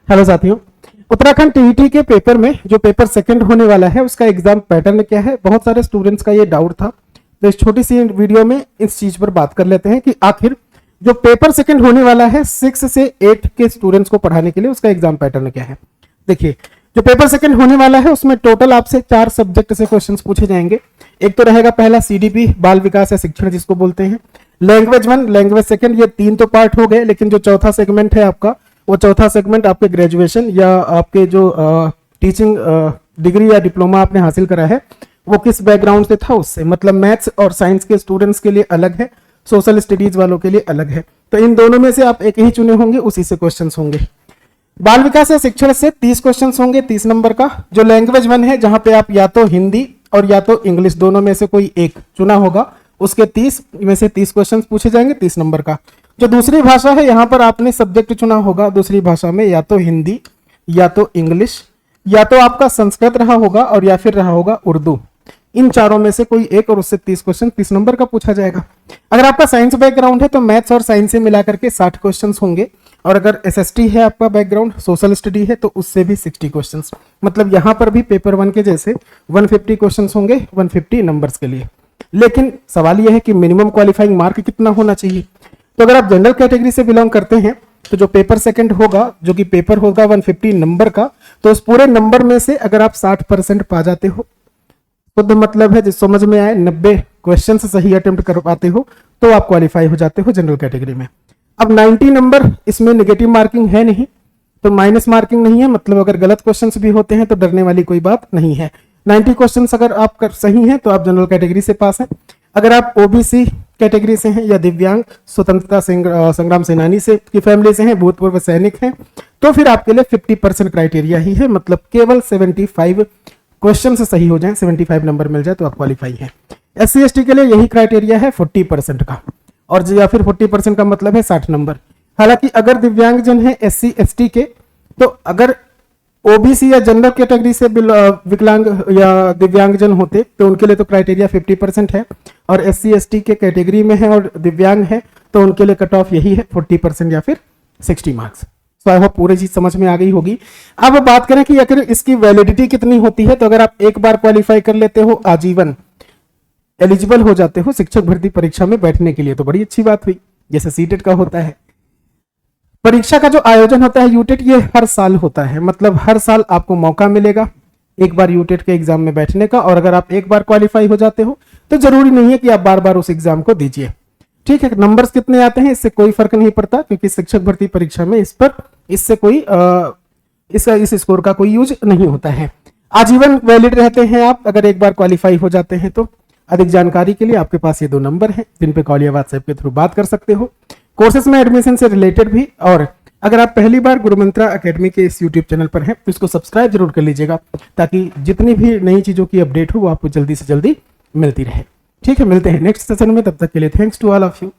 Hello साथियों, Uttarakhand TET के paper में जो पेपर सेकंड होने वाला है उसका एग्जाम पैटर्न क्या है, बहुत सारे स्टूडेंट्स का ये डाउट था। तो इस छोटी सी वीडियो में इस चीज पर बात कर लेते हैं कि आखिर जो पेपर सेकंड होने वाला है 6 से 8 के स्टूडेंट्स को पढ़ाने के लिए उसका एग्जाम पैटर्न क्या है। देखिए, जो पेपर सेकंड होने वाला है उसमें टोटल आपसे 4 सब्जेक्ट से क्वेश्चंस पूछे जाएंगे। एक तो रहेगा पहला सीडीपी, बाल विकास या शिक्षण जिसको बोलते हैं, लैंग्वेज 1, लैंग्वेज सेकंड, ये 3 तो पार्ट हो गए। लेकिन जो चौथा सेगमेंट है आपका, वो चौथा सेगमेंट आपके ग्रेजुएशन या आपके जो टीचिंग डिग्री या डिप्लोमा आपने हासिल करा है वो किस बैकग्राउंड से था उससे, मतलब मैथ्स और साइंस के स्टूडेंट्स के लिए अलग है, सोशल स्टडीज वालों के लिए अलग है। तो इन दोनों में से आप एक ही चुने होंगे, उसी से क्वेश्चंस होंगे। बाल विकास या शिक्षण से 30 क्वेश्चंस होंगे 30 नंबर का। जो लैंग्वेज 1 है, जहां पे आप या तो हिंदी और या तो इंग्लिश दोनों में से कोई एक चुना होगा, उसके 30 में से 30 क्वेश्चंस पूछे जाएंगे 30 नंबर का। जो दूसरी भाषा है, यहां पर आपने सब्जेक्ट चुना होगा दूसरी भाषा में, या तो हिंदी या तो इंग्लिश या तो आपका संस्कृत रहा होगा और या फिर रहा होगा उर्दू। इन चारों में से कोई एक और उससे 30 क्वेश्चन 30 नंबर का पूछा जाएगा। अगर आपका साइंस बैकग्राउंड है तो मैथ्स और साइंस से मिलाकर के 60 क्वेश्चन होंगे, और अगर एसएसटी है आपका बैकग्राउंड, सोशल स्टडी है, तो उससे भी 60 क्वेश्चन। मतलब यहां पर भी पेपर 1 के जैसे 150 क्वेश्चन होंगे 150 नंबर्स के लिए। लेकिन सवाल यह है कि मिनिमम क्वालिफाइंग मार्क कितना होना चाहिए। तो अगर आप जनरल कैटेगरी से बिलोंग करते हैं तो जो पेपर सेकंड होगा, जो कि पेपर होगा 150 नंबर का, तो उस पूरे नंबर में से अगर आप 60% पा जाते हो, तो मतलब है जिस समझ में आए 90 क्वेश्चन सही अटेम्प्ट कर पाते हो, तो आप क्वालिफाई हो जाते हो जनरल कैटेगरी में। अब 90 नंबर, इसमें नेगेटिव मार्किंग है नहीं, तो माइनस मार्किंग नहीं है, मतलब अगर गलत क्वेश्चंस भी होते हैं तो डरने वाली कोई बात नहीं है। 90 क्वेश्चंस अगर आप सही हैं तो आप जनरल कैटेगरी से पास हैं। अगर आप ओबीसी कैटेगरी से हैं या दिव्यांग, स्वतंत्रता संग्राम सेनानी से की फैमिली से हैं, भूतपूर्व सैनिक हैं, तो फिर आपके लिए 50% क्राइटेरिया ही है, मतलब केवल 75 क्वेश्चन से सही हो जाए, 75 नंबर मिल जाए तो आप क्वालिफाई हैं। SC ST के लिए यही क्राइटेरिया है 40% का, और या फिर 40% का मतलब है 60 नंबर। हालांकि अगर दिव्यांगजन है SC ST के, तो अगर ओबीसी या जनरल कैटेगरी से विकलांग या दिव्यांगजन होते तो उनके लिए तो क्राइटेरिया 50% है, और SC ST के कैटेगरी में है और दिव्यांग है तो उनके लिए कट ऑफ यही है 40% या फिर 60 मार्क्स। तो आई होप पूरी चीज समझ में आ गई होगी। अब बात करें कि अगर इसकी वैलिडिटी कितनी होती है, तो अगर आप एक बार क्वालिफाई कर लेते हो, आजीवन एलिजिबल हो जाते हो शिक्षक भर्ती परीक्षा में बैठने के लिए, तो बड़ी अच्छी बात हुई, जैसे सीटेट का होता है। परीक्षा का जो आयोजन होता है यूटेट, ये हर साल होता है, मतलब हर साल आपको मौका मिलेगा एक बार यूटेट के एग्जाम में बैठने का, और अगर आप एक बार क्वालिफाई हो जाते हो तो जरूरी नहीं है कि आप बार बार उस एग्जाम को दीजिए। ठीक है, नंबर्स कितने आते हैं इससे कोई फर्क नहीं पड़ता, क्योंकि शिक्षक भर्ती परीक्षा में इससे कोई इस स्कोर का कोई यूज नहीं होता है। आजीवन वैलिड रहते हैं आप अगर एक बार क्वालिफाई हो जाते हैं तो। अधिक जानकारी के लिए आपके पास ये 2 नंबर हैं जिन पे कॉल या व्हाट्सएप के थ्रू बात कर सकते हो, कोर्सेज में एडमिशन से रिलेटेड भी। और अगर आप पहली बार गुरु मंत्रा एकेडमी के इस यूट्यूब चैनल पर हैं तो इसको सब्सक्राइब जरूर कर लीजिएगा, ताकि जितनी भी नई चीजों की अपडेट हो वो आपको जल्दी से जल्दी मिलती रहे। ठीक है, मिलते हैं नेक्स्ट सेशन में, तब तक के लिए thanks to all of you.